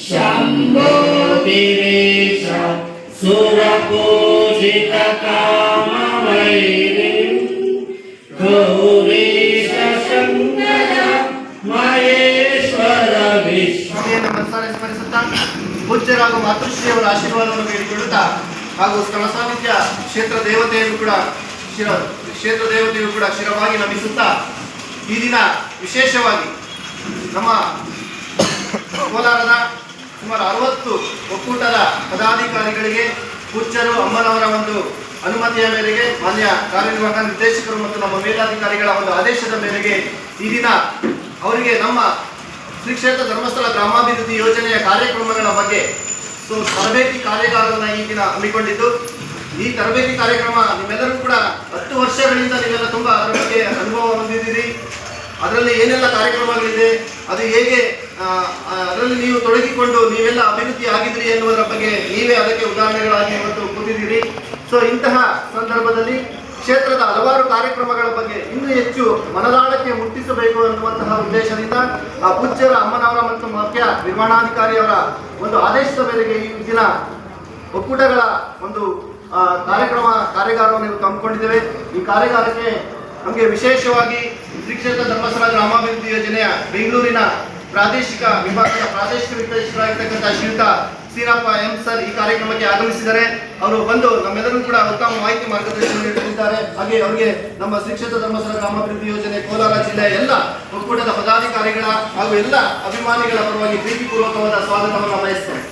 शम्भो वीरेश सुरपूजितकामवैरिं गौरीश शङ्कर महेश्वर विष्णु ಸ್ಮರಿಸುತ್ತಾ ಪೂಜ್ಯರಾದ ಮಾತೃಶ್ರೀಯವರ ಆಶೀರ್ವಾದವನ್ನು ಬೇಡಿಕೊಳ್ಳುತ್ತಾ ಹಾಗೂ ಸ್ಥಳ ಸಾನ್ನಿಧ್ಯ ಕ್ಷೇತ್ರ ದೇವತೆಯನ್ನು ಕೂಡ ಶಿರವಾಗಿ ನಮಿಸುತ್ತಾ ಈ ದಿನ ವಿಶೇಷವಾಗಿ ನಮ್ಮ ಕೋಲಾರದ ಸುಮಾರು 60 ಒಕ್ಕೂಟದ ಪದಾಧಿಕಾರಿಗಳಿಗೆ ಪೂಜ್ಯರು ಅಮ್ಮನವರ ಒಂದು ಅನುಮತಿಯ ಮೇರೆಗೆ ಮಾನ್ಯ ಕಾರ್ಯನಿರ್ವಾಹಕ ನಿರ್ದೇಶಕರು ಮತ್ತು ನಮ್ಮ ಮೇಲಾಧಿಕಾರಿಗಳ ಒಂದು ಆದೇಶದ ಮೇರೆಗೆ ಈ ದಿನ ಅವರಿಗೆ ನಮ್ಮ ಶ್ರೀ ಕ್ಷೇತ್ರ ಧರ್ಮಸ್ಥಳ ಗ್ರಾಮಾಭಿವೃದ್ಧಿ ಯೋಜನೆಯ ಕಾರ್ಯಕ್ರಮಗಳ ಬಗ್ಗೆ ತರಬೇತಿ ಕಾರ್ಯಾಗಾರವನ್ನು ಈ ದಿನ ಹಮ್ಮಿಕೊಂಡಿದ್ದು ಈ ತರಬೇತಿ ಕಾರ್ಯಕ್ರಮ ನಿಮ್ಮೆಲ್ಲರೂ ಕೂಡ 10 ವರ್ಷಗಳಿಂದ ನೀವೆಲ್ಲ ತುಂಬ ಅದರ ಬಗ್ಗೆ ಅನುಭವ ಹೊಂದಿದ್ದೀರಿ. ಅದರಲ್ಲಿ ಏನೆಲ್ಲ ಕಾರ್ಯಕ್ರಮಗಳಿದೆ, ಅದು ಹೇಗೆ ಅದರಲ್ಲಿ ನೀವು ತೊಡಗಿಕೊಂಡು ನೀವೆಲ್ಲ ಅಭಿವೃದ್ಧಿ ಆಗಿದ್ರಿ ಎನ್ನುವುದರ ಬಗ್ಗೆ ನೀವೇ ಅದಕ್ಕೆ ಉದಾಹರಣೆಗಳಾಗಿ ಇವತ್ತು ಕೂತಿದ್ದೀರಿ. ಇಂತಹ ಸಂದರ್ಭದಲ್ಲಿ ಕ್ಷೇತ್ರದ ಹಲವಾರು ಕಾರ್ಯಕ್ರಮಗಳ ಬಗ್ಗೆ ಇನ್ನೂ ಹೆಚ್ಚು ಮನದಾಳಕ್ಕೆ ಮುಟ್ಟಿಸಬೇಕು ಎನ್ನುವಂತಹ ಉದ್ದೇಶದಿಂದ ಪೂಜ್ಯರ ಅಮ್ಮನವರ ಮತ್ತು ಮುಖ್ಯ ನಿರ್ವಹಣಾಧಿಕಾರಿಯವರ ಒಂದು ಆದೇಶದ ಮೇರೆಗೆ ಈ ದಿನ ಒಕ್ಕೂಟಗಳ ಒಂದು ಕಾರ್ಯಾಗಾರವನ್ನು ಹಮ್ಮಿಕೊಂಡಿದ್ದೇವೆ. ಈ ಕಾರ್ಯಾಗಾರಕ್ಕೆ ನಮಗೆ ವಿಶೇಷವಾಗಿ ಶ್ರೀ ಕ್ಷೇತ್ರ ಧರ್ಮಸ್ಥಳ ಗ್ರಾಮಾಭಿವೃದ್ಧಿ ಯೋಜನೆಯ ಬೆಂಗಳೂರಿನ ಪ್ರಾದೇಶಿಕ ವಿಭಾಗದ ಪ್ರಾದೇಶಿಕ ನಿರ್ದೇಶಕರಾಗಿರ್ತಕ್ಕಂಥ ಶ್ರೀಯುತ ಶ್ರೀರಪ್ಪ ಎಂ ಸರ್ ಈ ಕಾರ್ಯಕ್ರಮಕ್ಕೆ ಆಗಮಿಸಿದ್ದಾರೆ. ಅವರು ಬಂದು ನಮ್ಮೆಲ್ಲರೂ ಕೂಡ ಉತ್ತಮ ಮಾಹಿತಿ ಮಾರ್ಗದರ್ಶನ ನೀಡುತ್ತಿದ್ದಾರೆ. ಹಾಗೆ ಅವರಿಗೆ ನಮ್ಮ ಶ್ರೀ ಕ್ಷೇತ್ರ ಧರ್ಮಸ್ಥಳ ಗ್ರಾಮಾಭಿವೃದ್ಧಿ ಯೋಜನೆ ಕೋಲಾರ ಜಿಲ್ಲೆಯ ಎಲ್ಲ ಒಕ್ಕೂಟದ ಪದಾಧಿಕಾರಿಗಳ ಹಾಗೂ ಎಲ್ಲ ಅಭಿಮಾನಿಗಳ ಪರವಾಗಿ ಪ್ರೀತಿಪೂರ್ವಕವಾದ ಸ್ವಾಗತವನ್ನು ಬಯಸ್ತೇನೆ.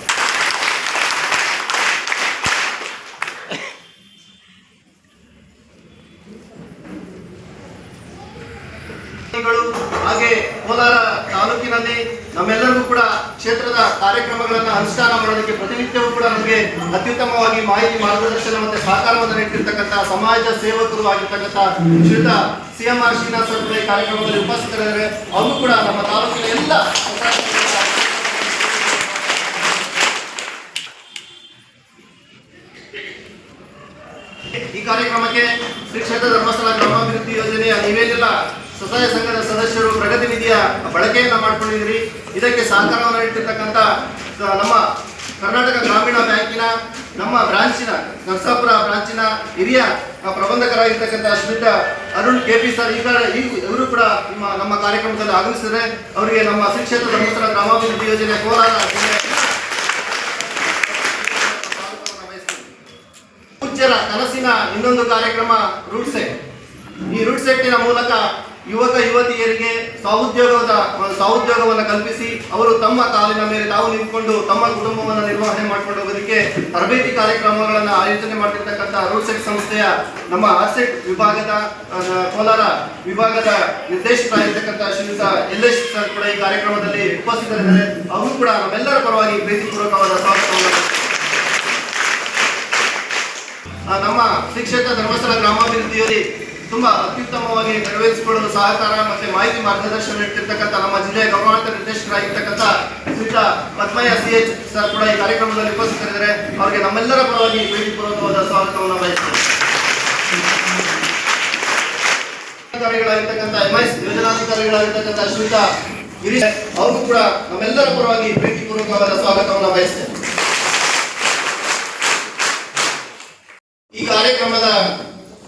ಹಾಗೆ ಕೋಲಾರ ತಾಲೂಕಿನಲ್ಲಿ ನಮ್ಮೆಲ್ಲರಿಗೂ ಕೂಡ ಕ್ಷೇತ್ರದ ಕಾರ್ಯಕ್ರಮಗಳನ್ನು ಅನುಷ್ಠಾನ ಮಾಡೋದಕ್ಕೆ ಪ್ರತಿನಿತ್ಯವೂ ಕೂಡ ನಮಗೆ ಅತ್ಯುತ್ತಮವಾಗಿ ಮಾಹಿತಿ ಮಾರ್ಗದರ್ಶನ ಮತ್ತು ಸಹಕಾರವನ್ನು ನೀಡುತ್ತಿರ್ತಕ್ಕಂಥ ಸಮಾಜ ಸೇವಕರು ಆಗಿರ್ತಕ್ಕಂಥ ಶ್ರೀಯುತ CMR ಶ್ರೀನಿವಾಸ ಅವರು ಈ ಕಾರ್ಯಕ್ರಮದಲ್ಲಿ ಉಪಸ್ಥಿತರಿದ್ದಾರೆ. ಅವರು ಕೂಡ ನಮ್ಮ ತಾಲೂಕಿನ ಎಲ್ಲ ಈ ಕಾರ್ಯಕ್ರಮಕ್ಕೆ ಶ್ರೀ ಕ್ಷೇತ್ರ ಧರ್ಮಸ್ಥಳ ಗ್ರಾಮಾಭಿವೃದ್ಧಿ ಯೋಜನೆಯ ನೀವೇನೆಲ್ಲ ಸ್ವಸಹಾಯ ಸಂಘದ ಸದಸ್ಯರು ಪ್ರಗತಿ ನಿಧಿಯ ಬಳಕೆಯನ್ನು ಮಾಡಿಕೊಂಡಿದ್ದೀರಿ. ಇದಕ್ಕೆ ಸಹಕಾರವನ್ನು ನೀಡುತ್ತಿರ್ತಕ್ಕಂಥ ನಮ್ಮ ಕರ್ನಾಟಕ ಗ್ರಾಮೀಣ ಬ್ಯಾಂಕಿನ ನಮ್ಮ ಬ್ರಾಂಚಿನ ನರಸಾಪುರ ಬ್ರಾಂಚಿನ ಹಿರಿಯ ಪ್ರಬಂಧಕರಾಗಿರ್ತಕ್ಕಂಥ ಶ್ರೀಯುತ ಅರುಣ್ KP ಸರ್ ಇವರು ಕೂಡ ನಮ್ಮ ಕಾರ್ಯಕ್ರಮದಲ್ಲಿ ಆಗಮಿಸಿದರೆ ಅವರಿಗೆ ನಮ್ಮ ಶ್ರೀ ಕ್ಷೇತ್ರ ಧರ್ಮಸ್ಥಳ ಗ್ರಾಮಾಭಿವೃದ್ಧಿ ಯೋಜನೆ ಕೋಲಾರ ಪೂಜ್ಯರ ಕನಸಿನ ಇನ್ನೊಂದು ಕಾರ್ಯಕ್ರಮ ರೂಟ್ ಸೆಟ್. ಈ ರೂಟ್ ಸೆಟ್ಟಿನ ಮೂಲಕ ಯುವಕ ಯುವತಿಯರಿಗೆ ಸಹೋದ್ಯೋಗವನ್ನು ಕಲ್ಪಿಸಿ ಅವರು ತಮ್ಮ ಕಾಲಿನ ಮೇಲೆ ತಾವು ನಿಂತುಕೊಂಡು ತಮ್ಮ ಕುಟುಂಬವನ್ನು ನಿರ್ವಹಣೆ ಮಾಡಿಕೊಂಡು ಹೋಗೋದಕ್ಕೆ ತರಬೇತಿ ಕಾರ್ಯಕ್ರಮಗಳನ್ನು ಆಯೋಜನೆ ಮಾಡಿರ್ತಕ್ಕಂಥ ರೂಟ್ ಸೆಟ್ ಸಂಸ್ಥೆಯ ನಮ್ಮ ಆರ್ಸೆಟ್ ವಿಭಾಗದ ಕೋಲಾರ ವಿಭಾಗದ ನಿರ್ದೇಶಕರಾಗಿರ್ತಕ್ಕಂಥ ಶ್ರೀಯುತ LS ಸರ್ ಕೂಡ ಈ ಕಾರ್ಯಕ್ರಮದಲ್ಲಿ ಉಪಸ್ಥಿತರಿದ್ದಾರೆ. ಅವರು ಕೂಡ ನಮ್ಮೆಲ್ಲರ ಪರವಾಗಿ ಪ್ರೀತಿಪೂರ್ವಕವಾದ ಸ್ವಾಗತವನ್ನು ನಮ್ಮ ಶ್ರೀ ಕ್ಷೇತ್ರ ಧರ್ಮಸ್ಥಳ ಗ್ರಾಮಾಭಿವೃದ್ಧಿಯಲ್ಲಿ ತುಂಬಾ ಅತ್ಯುತ್ತಮವಾಗಿ ನೆರವೇರಿಸಿಕೊಳ್ಳಲು ಸಹಕಾರ ಮತ್ತು ಮಾಹಿತಿ ಮಾರ್ಗದರ್ಶನ ನೀಡುತ್ತಿರ್ತಕ್ಕಂಥ ನಮ್ಮ ಜಿಲ್ಲೆಯ ಗೌರವಾನ್ವಿತ ನಿರ್ದೇಶಕರಾಗಿರ್ತಕ್ಕಂಥ ಶ್ರೀಯುತ ಪದ್ಮಯ್ಯ CH ಸರ್ ಕೂಡ ಈ ಕಾರ್ಯಕ್ರಮದಲ್ಲಿ ಉಪಸ್ಥಿತರಿದ್ದಾರೆ. ಅವರಿಗೆ ನಮ್ಮೆಲ್ಲರ ಪರವಾಗಿ ಪ್ರೀತಿಪೂರ್ವಕವಾದ ಸ್ವಾಗತವನ್ನು ಬಯಸ್ತೇನೆ. ಅಧಿಕಾರಿಗಳಾಗಿರ್ತಕ್ಕಂಥ MIS ಯೋಜನಾಧಿಕಾರಿಗಳಾಗಿರ್ತಕ್ಕಂಥ ಶ್ರೀಯುತ ಗಿರೀಶ್ ಅವರು ಕೂಡ ನಮ್ಮೆಲ್ಲರ ಪರವಾಗಿ ಪ್ರೀತಿಪೂರ್ವಕವಾದ ಸ್ವಾಗತವನ್ನು ಬಯಸ್ತೇನೆ. ಈ ಕಾರ್ಯಕ್ರಮದ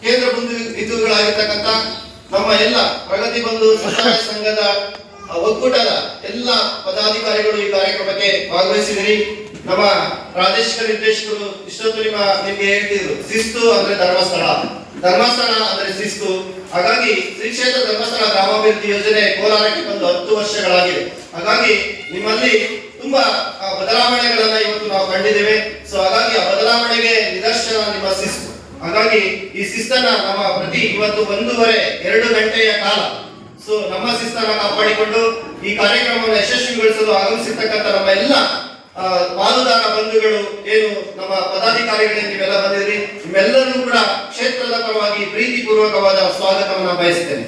ಕೇಂದ್ರ ಬಿಂದುಗಳಾಗಿರ್ತಕ್ಕಂಥ ನಮ್ಮ ಎಲ್ಲ ಪ್ರಗತಿ ಬಂಧು ಸ್ವಸಹಾಯ ಸಂಘದ ಒಕ್ಕೂಟದ ಎಲ್ಲ ಪದಾಧಿಕಾರಿಗಳು ಈ ಕಾರ್ಯಕ್ರಮಕ್ಕೆ ಭಾಗವಹಿಸಿದಿರಿ. ನಮ್ಮ ಪ್ರಾದೇಶಿಕ ನಿರ್ದೇಶಕರು ಇಷ್ಟೊತ್ತು ನಿಮ್ಗೆ ಹೇಳ್ತಿದ್ರು, ಶಿಸ್ತು ಅಂದ್ರೆ ಧರ್ಮಸ್ಥಳ ಅಂದ್ರೆ ಶಿಸ್ತು. ಹಾಗಾಗಿ ಶ್ರೀ ಕ್ಷೇತ್ರ ಧರ್ಮಸ್ಥಳ ಗ್ರಾಮಾಭಿವೃದ್ಧಿ ಯೋಜನೆ ಕೋಲಾರಕ್ಕೆ ಬಂದು 10 ವರ್ಷಗಳಾಗಿವೆ. ಹಾಗಾಗಿ ನಿಮ್ಮಲ್ಲಿ ತುಂಬಾ ಬದಲಾವಣೆಗಳನ್ನ ಇವತ್ತು ನಾವು ಕಂಡಿದ್ದೇವೆ. ಹಾಗಾಗಿ ಆ ಬದಲಾವಣೆಗೆ ನಿದರ್ಶನ ನಿಮ್ಮ ಶಿಸ್ತು. ಹಾಗಾಗಿ ಈ ಶಿಸ್ತನ್ನ ನಮ್ಮ ಪ್ರತಿ ಇವತ್ತು 1.5-2 ಗಂಟೆಯ ಕಾಲ ನಮ್ಮ ಶಿಸ್ತನ್ನ ಕಾಪಾಡಿಕೊಂಡು ಈ ಕಾರ್ಯಕ್ರಮವನ್ನು ಯಶಸ್ವಿಗೊಳಿಸಲು ಆಗಮಿಸಿರ್ತಕ್ಕಂಥ ನಮ್ಮ ಎಲ್ಲ ಪಾಲುದಾರ ಬಂಧುಗಳು ಏನು ನಮ್ಮ ಪದಾಧಿಕಾರಿಗಳೇ ನೀವೆಲ್ಲ ಬಂದಿದ್ರಿ, ನಿಮ್ಮೆಲ್ಲರೂ ಕೂಡ ಕ್ಷೇತ್ರದ ಪರವಾಗಿ ಪ್ರೀತಿಪೂರ್ವಕವಾದ ಸ್ವಾಗತವನ್ನು ಬಯಸ್ತೇನೆ.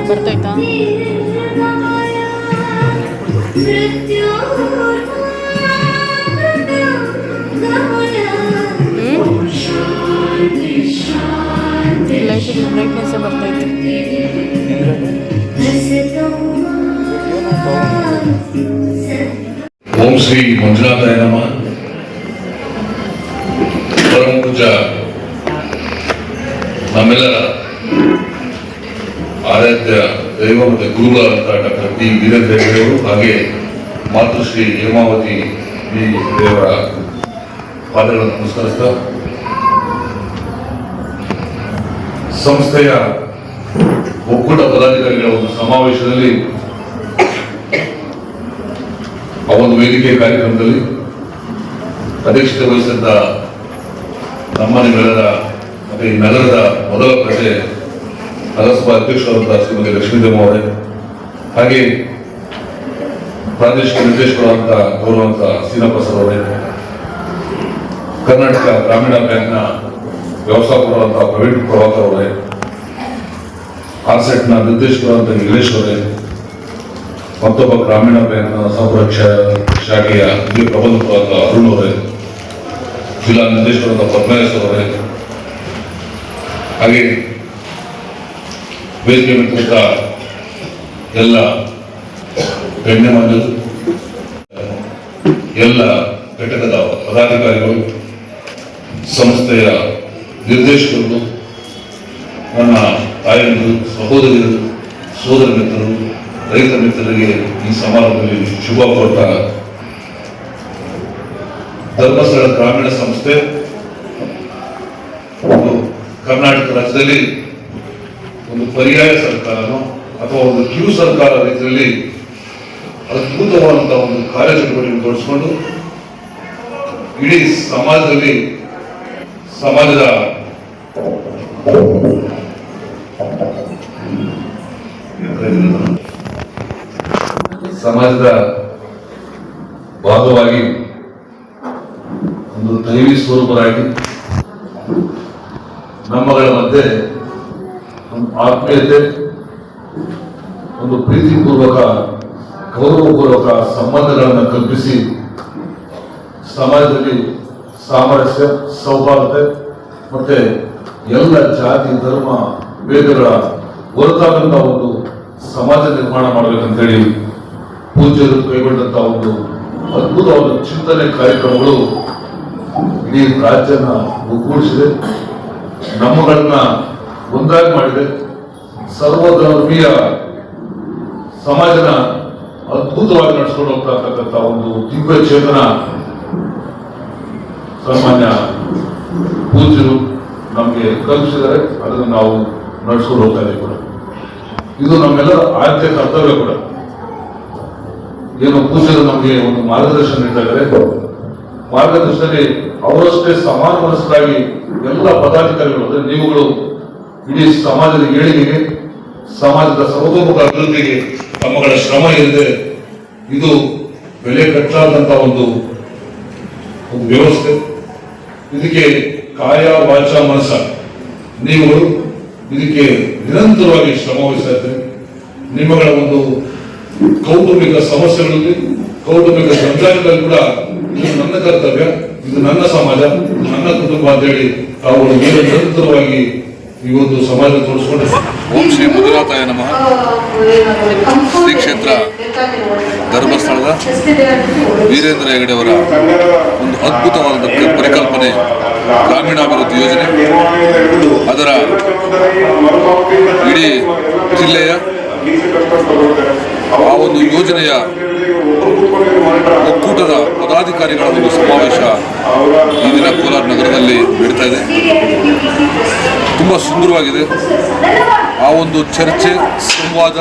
ಬರ್ತೈತಾ? ಲೈಟ್ ಬ್ರೈಟ್ನೆಸ್ ಬರ್ತೈತೆ. ಓಂ ಶ್ರೀ ಮಂಜುನಾಥಾಯ ನಮಃ. ಪರಮ ಪೂಜ್ಯ ನಮ್ಮೆಲ್ಲರ ಆರಾಧ್ಯ ದೈವ ಮತ್ತು ಗುರುಗಳಾದಂಥ ಡಾಕ್ಟರ್ ಡಿ ವೀರೇಂದ್ರ ಹೆಗಡೆಯವರು ಹಾಗೆ ಮಾತೃಶ್ರೀ ಹೇಮಾವತಿ ಬಿ ದೇವರ ಪಾದಗಳನ್ನು ನಮಸ್ಕರಿಸ್ತಾ ಸಂಸ್ಥೆಯ ಒಕ್ಕೂಟ ಪದಾಧಿಕಾರಿಗಳ ಒಂದು ಸಮಾವೇಶದಲ್ಲಿ ಆ ಒಂದು ವೇದಿಕೆ ಕಾರ್ಯಕ್ರಮದಲ್ಲಿ ಅಧ್ಯಕ್ಷತೆ ವಹಿಸಿದ್ದ ನಮ್ಮ ನಿಮ್ಮೆಲ್ಲರ ಮತ್ತೆ ಈ ನಗರದ ಮೊದಲ ಪ್ರಜೆ ನಗರಸಭಾ ಅಧ್ಯಕ್ಷರಾದಂತಹ ಶ್ರೀಮತಿ ಲಕ್ಷ್ಮೀದೇವ ಅವರೇ ಹಾಗೆ ಪ್ರಾದೇಶಿಕ ನಿರ್ದೇಶಕರಾದಂತಹ ಗೌರವಂತ ಸೀನಪ್ಪ ಸರ್ ಅವರೇ, ಕರ್ನಾಟಕ ಗ್ರಾಮೀಣ ಬ್ಯಾಂಕ್ನ ವ್ಯವಸ್ಥಾಪಕರಾದಂತಹ ಪ್ರವೀಣ್ ಪ್ರಭಾಕರ್ ಅವರೇ, ಆರ್ಸೆಟ್ನ ನಿರ್ದೇಶಕರಾದಂತಹ ನಿಲೇಶ್ ಅವರೇ, ಮತ್ತೊಬ್ಬ ಗ್ರಾಮೀಣ ಬ್ಯಾಂಕ್ನ ಸಹಪುರ ಶಾಖೆಯ ಹಿರಿಯ ಪ್ರಬಂಧಕರಾದ ಅರುಣ್ ಅವರೇ, ಜಿಲ್ಲಾ ನಿರ್ದೇಶಕರಾದ ಪದ್ಮೇಶ್ವರ್ ಅವರೇ, ಹಾಗೆ ವೇದಿಕೆ ಮಿತ್ರ ಎಲ್ಲ ಗಣ್ಯಮಾನ್ಯರು, ಎಲ್ಲ ಘಟಕದ ಪದಾಧಿಕಾರಿಗಳು, ಸಂಸ್ಥೆಯ ನಿರ್ದೇಶಕರು, ನನ್ನ ತಾಯಂದಿರು, ಸಹೋದರಿಯರು, ಸೋದರ ಮಿತ್ರರು, ರೈತ ಮಿತ್ರರಿಗೆ ಈ ಸಮಾರಂಭದಲ್ಲಿ ಶುಭ ಕೋರ್ಟ ಧರ್ಮಸ್ಥಳ ಗ್ರಾಮೀಣ ಸಂಸ್ಥೆ ಒಂದು ಕರ್ನಾಟಕ ರಾಜ್ಯದಲ್ಲಿ ಒಂದು ಪರ್ಯಾಯ ಸರ್ಕಾರನೋ ಅಥವಾ ಒಂದು ಕಿರು ಸರ್ಕಾರ ರೀತಿಯಲ್ಲಿ ಅದ್ಭುತವಾದಂತಹ ಒಂದು ಕಾರ್ಯಚಟುವಟಿಕೆ ತೋರಿಸಿಕೊಂಡು ಇಡೀ ಸಮಾಜದಲ್ಲಿ ಸಮಾಜದ ಭಾಗವಾಗಿ ಒಂದು ದೈವಿ ಸ್ವರೂಪರಾಗಿ ನಮ್ಮಗಳ ಮಧ್ಯೆ ಒಂದು ಆತ್ಮೀಯತೆ, ಒಂದು ಪ್ರೀತಿಪೂರ್ವಕ ಗೌರವಪೂರ್ವಕ ಸಂಬಂಧಗಳನ್ನು ಕಲ್ಪಿಸಿ ಸಮಾಜದಲ್ಲಿ ಸಾಮರಸ್ಯ, ಸೌಹಾರ್ದತೆ ಮತ್ತೆ ಎಲ್ಲ ಜಾತಿ ಧರ್ಮ ಭೇದಗಳ ಹೊರತಾದಂತಹ ಒಂದು ಸಮಾಜ ನಿರ್ಮಾಣ ಮಾಡಬೇಕಂತೇಳಿ ಪೂಜ್ಯರು ಕೈಗೊಂಡಂತಹ ಒಂದು ಅದ್ಭುತವಾದ ಚಿಂತನೆ ಕಾರ್ಯಕ್ರಮಗಳು ಇಡೀ ರಾಜ್ಯನ ಒಗ್ಗೂಡಿಸಿದೆ, ನಮ್ಮಗಳನ್ನ ಒಂದಾಗಿ ಮಾಡಿದೆ. ಸರ್ವಧರ್ಮೀಯ ಸಮಾಜನ ಅದ್ಭುತವಾಗಿ ನಡೆಸ್ಕೊಂಡು ಹೋಗ್ತಾ ಒಂದು ದಿವ್ಯ ಚೇತನ ಸಾಮಾನ್ಯ ಪೂಜ್ಯರು ನಮಗೆ ಕಲ್ಪಿಸಿದ್ದಾರೆ. ಅದನ್ನು ನಾವು ನಡೆಸ್ಕೊಂಡು ಹೋಗ್ತಾ ಇದ್ದೀವಿ ಕೂಡ. ಇದು ನಮ್ಮೆಲ್ಲರ ಆದ್ಯ ಕರ್ತವ್ಯ ಕೂಡ. ಏನು ಪೂಜ್ಯರು ನಮಗೆ ಒಂದು ಮಾರ್ಗದರ್ಶನ ನೀಡ್ತಾ ಇದ್ದಾರೆ, ಮಾರ್ಗದರ್ಶನದಲ್ಲಿ ಅವರಷ್ಟೇ ಸಮಾನ ಮನಸ್ಕರಾಗಿ ಎಲ್ಲ ಪದಾಧಿಕಾರಿಗಳು ಅಂದ್ರೆ ನೀವುಗಳು ಇಡೀ ಸಮಾಜದ ಏಳಿಗೆಗೆ, ಸಮಾಜದ ಸರ್ವತೋಮುಖ ಅಭಿವೃದ್ಧಿಗೆ ತಮ್ಮಗಳ ಶ್ರಮ ಏನಿದೆ ಇದು ಬೆಲೆ ಕಟ್ಟಲಾದಂತಹ ಒಂದು ವ್ಯವಸ್ಥೆ. ಇದಕ್ಕೆ ಕಾಯ ವಾಚ ಮನಸ್ಸ ನೀವುಗಳು ಇದಕ್ಕೆ ನಿರಂತರವಾಗಿ ಶ್ರಮ ವಹಿಸ್ತಾ ಇದ್ದೀರಿ. ನಿಮ್ಮಗಳ ಒಂದು ಕೌಟುಂಬಿಕ ಸಮಸ್ಯೆಗಳಲ್ಲಿ, ಕೌಟುಂಬಿಕ ಸಂಚಾರದಲ್ಲಿ ಕೂಡ ಇದು ನನ್ನ ಕರ್ತವ್ಯ, ಇದು ನನ್ನ ಸಮಾಜ, ಇದು ನನ್ನ ಕುಟುಂಬ ಅಂತ ಹೇಳಿ ತಾವುಗಳು ನಿರಂತರವಾಗಿ ಈ ಒಂದು ಸಮಾಜ ತೋರಿಸ್ಕೊಂಡು. ಓಂ ಶ್ರೀ ಮಂಜುನಾಥಾಯ ನಮಃ. ಶ್ರೀ ಕ್ಷೇತ್ರ ಧರ್ಮಸ್ಥಳದ ವೀರೇಂದ್ರ ಹೆಗಡೆಯವರ ಒಂದು ಅದ್ಭುತವಾದ ಪರಿಕಲ್ಪನೆ ಗ್ರಾಮೀಣಾಭಿವೃದ್ಧಿ ಯೋಜನೆ. ಅದರ ಇಡೀ ಜಿಲ್ಲೆಯ ಆ ಒಂದು ಯೋಜನೆಯ ಒಕ್ಕೂಟದ ಪದಾಧಿಕಾರಿಗಳ ಒಂದು ಸಮಾವೇಶ ಈ ದಿನ ಕೋಲಾರ ನಗರದಲ್ಲಿ ನಡೀತಾ ಇದೆ. ತುಂಬ ಸುಂದರವಾಗಿದೆ. ಆ ಒಂದು ಚರ್ಚೆ, ಸಂವಾದ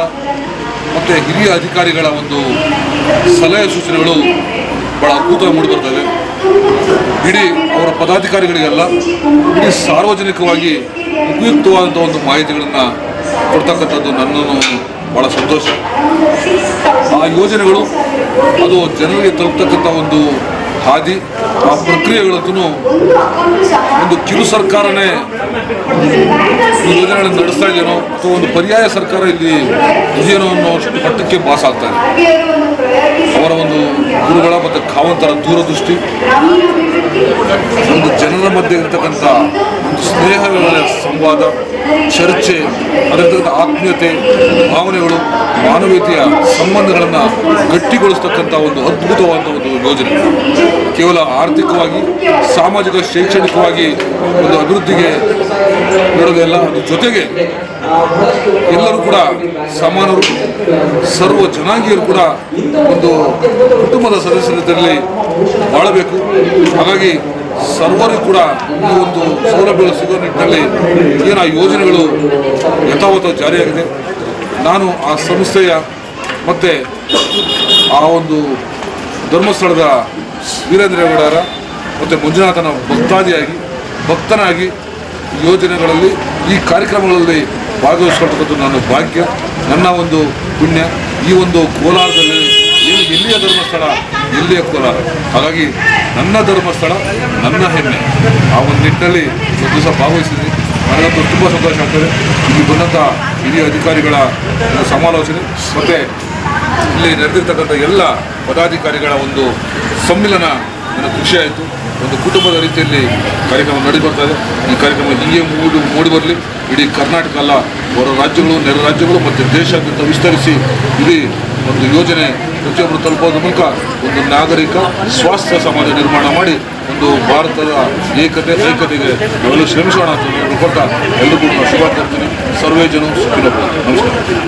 ಮತ್ತು ಹಿರಿಯ ಅಧಿಕಾರಿಗಳ ಒಂದು ಸಲಹೆ ಸೂಚನೆಗಳು ಬಹಳ ಅದ್ಭುತವಾಗಿ ಮೂಡಿಬರ್ತವೆ. ಇಡೀ ಅವರ ಪದಾಧಿಕಾರಿಗಳಿಗೆಲ್ಲ ಇಡೀ ಸಾರ್ವಜನಿಕವಾಗಿ ಉಪಯುಕ್ತವಾದಂಥ ಒಂದು ಮಾಹಿತಿಗಳನ್ನು ಕೊಡ್ತಕ್ಕಂಥದ್ದು ನನ್ನನ್ನು ಭಾಳ ಸಂತೋಷ. ಆ ಯೋಜನೆಗಳು ಅದು ಜನರಿಗೆ ತಲುಪತಕ್ಕಂಥ ಒಂದು ಹಾದಿ, ಆ ಪ್ರಕ್ರಿಯೆಗಳಂತೂ ಒಂದು ಕಿರು ಸರ್ಕಾರನೇ ಈ ಯೋಜನೆಗಳನ್ನು ನಡೆಸ್ತಾ ಇದೆಯೋ ಅಥವಾ ಒಂದು ಪರ್ಯಾಯ ಸರ್ಕಾರ ಇಲ್ಲಿ ಇದೆಯೋ ಅನ್ನೋ ಮಟ್ಟಕ್ಕೆ ಭಾಸ ಆಗ್ತಾ ಇದೆ. ಅವರ ಒಂದು ಗುರುಗಳ ಮತ್ತು ಕಾವಂತರ ದೂರದೃಷ್ಟಿ, ಒಂದು ಜನರ ಮಧ್ಯೆ ಇರತಕ್ಕಂಥ ಒಂದು ಸ್ನೇಹಗಳ ಸಂವಾದ, ಚರ್ಚೆ, ಅದರತಕ್ಕಂಥ ಆತ್ಮೀಯತೆ, ಭಾವನೆಗಳು, ಮಾನವೀಯತೆಯ ಸಂಬಂಧಗಳನ್ನು ಗಟ್ಟಿಗೊಳಿಸ್ತಕ್ಕಂಥ ಒಂದು ಅದ್ಭುತವಾದ ಒಂದು ಯೋಜನೆ. ಕೇವಲ ಆರ್ಥಿಕವಾಗಿ, ಸಾಮಾಜಿಕ, ಶೈಕ್ಷಣಿಕವಾಗಿ ಒಂದು ಅಭಿವೃದ್ಧಿಗೆ ನೀಡೋದೆಲ್ಲ, ಅದ್ರ ಜೊತೆಗೆ ಎಲ್ಲರೂ ಕೂಡ ಸಮಾನರು, ಸರ್ವ ಜನಾಂಗೀಯರು ಕೂಡ ಒಂದು ಕುಟುಂಬದ ಸದಸ್ಯರಲ್ಲಿ ಬಾಳಬೇಕು. ಹಾಗಾಗಿ ಸರ್ವರಿಗೂ ಕೂಡ ಈ ಒಂದು ಸೌಲಭ್ಯಗಳು ಸಿಗೋ ನಿಟ್ಟಿನಲ್ಲಿ ಏನು ಆ ಯೋಜನೆಗಳು ಯಥಾವತ್ತ ಜಾರಿಯಾಗಿದೆ. ನಾನು ಆ ಸಂಸ್ಥೆಯ ಮತ್ತು ಆ ಒಂದು ಧರ್ಮಸ್ಥಳದ ವೀರೇಂದ್ರೇಗೌಡರ ಮತ್ತು ಮಂಜುನಾಥನ ಭಕ್ತನಾಗಿ ಯೋಜನೆಗಳಲ್ಲಿ, ಈ ಕಾರ್ಯಕ್ರಮಗಳಲ್ಲಿ ಭಾಗವಹಿಸ್ಕೊಳ್ತಕ್ಕಂಥ ನನ್ನ ಭಾಗ್ಯ, ನನ್ನ ಒಂದು ಪುಣ್ಯ. ಈ ಒಂದು ಕೋಲಾರದಲ್ಲಿ ಎಲ್ಲಿಯ ಧರ್ಮಸ್ಥಳ, ಎಲ್ಲಿಯ ಕೋಲಾರ. ಹಾಗಾಗಿ ನನ್ನ ಧರ್ಮಸ್ಥಳ, ನನ್ನ ಹೆಮ್ಮೆ. ಆ ಒಂದು ನಿಟ್ಟಿನಲ್ಲಿ ಒಂದು ದಿವಸ ಭಾಗವಹಿಸಿದ್ದೀನಿ. ನನಗಂತೂ ತುಂಬ ಸಂತೋಷ ಆಗ್ತದೆ. ಇಲ್ಲಿ ಬಂದಂಥ ಹಿರಿಯ ಅಧಿಕಾರಿಗಳ ಸಮಾಲೋಚನೆ ಮತ್ತು ಇಲ್ಲಿ ನಡೆದಿರ್ತಕ್ಕಂಥ ಎಲ್ಲ ಪದಾಧಿಕಾರಿಗಳ ಒಂದು ಸಮ್ಮಿಲನ ನನಗೆ ಖುಷಿಯಾಯಿತು. ಒಂದು ಕುಟುಂಬದ ರೀತಿಯಲ್ಲಿ ಕಾರ್ಯಕ್ರಮ ನಡೆದುಬರ್ತಾ ಇದೆ. ಈ ಕಾರ್ಯಕ್ರಮ ಹೀಗೆ ಮೂಡಿ ಬರಲಿ. ಇಡೀ ಕರ್ನಾಟಕ ಅಲ್ಲ, ಹೊರ ರಾಜ್ಯಗಳು, ನೆರೆ ರಾಜ್ಯಗಳು ಮತ್ತು ದೇಶಾದ್ಯಂತ ವಿಸ್ತರಿಸಿ ಇಡೀ ಒಂದು ಯೋಜನೆ ಪ್ರತಿಯೊಬ್ಬರು ತಲುಪೋದ್ರ ಮೂಲಕ ಒಂದು ನಾಗರಿಕ ಸ್ವಾಸ್ಥ್ಯ ಸಮಾಜ ನಿರ್ಮಾಣ ಮಾಡಿ ಒಂದು ಭಾರತದ ಐಕ್ಯತೆಗೆ ನಾವೆಲ್ಲರೂ ಶ್ರಮಿಸೋಣ ಅಂತ ಹೇಳ್ಕೊಳ್ತಾ ಎಲ್ಲರಿಗೂ ಶುಭ ಕೋರ್ತೀನಿ. ಸರ್ವೇ ಜನ ಸುಖಿನೋ ಭವಂತು. ನಮಸ್ಕಾರ.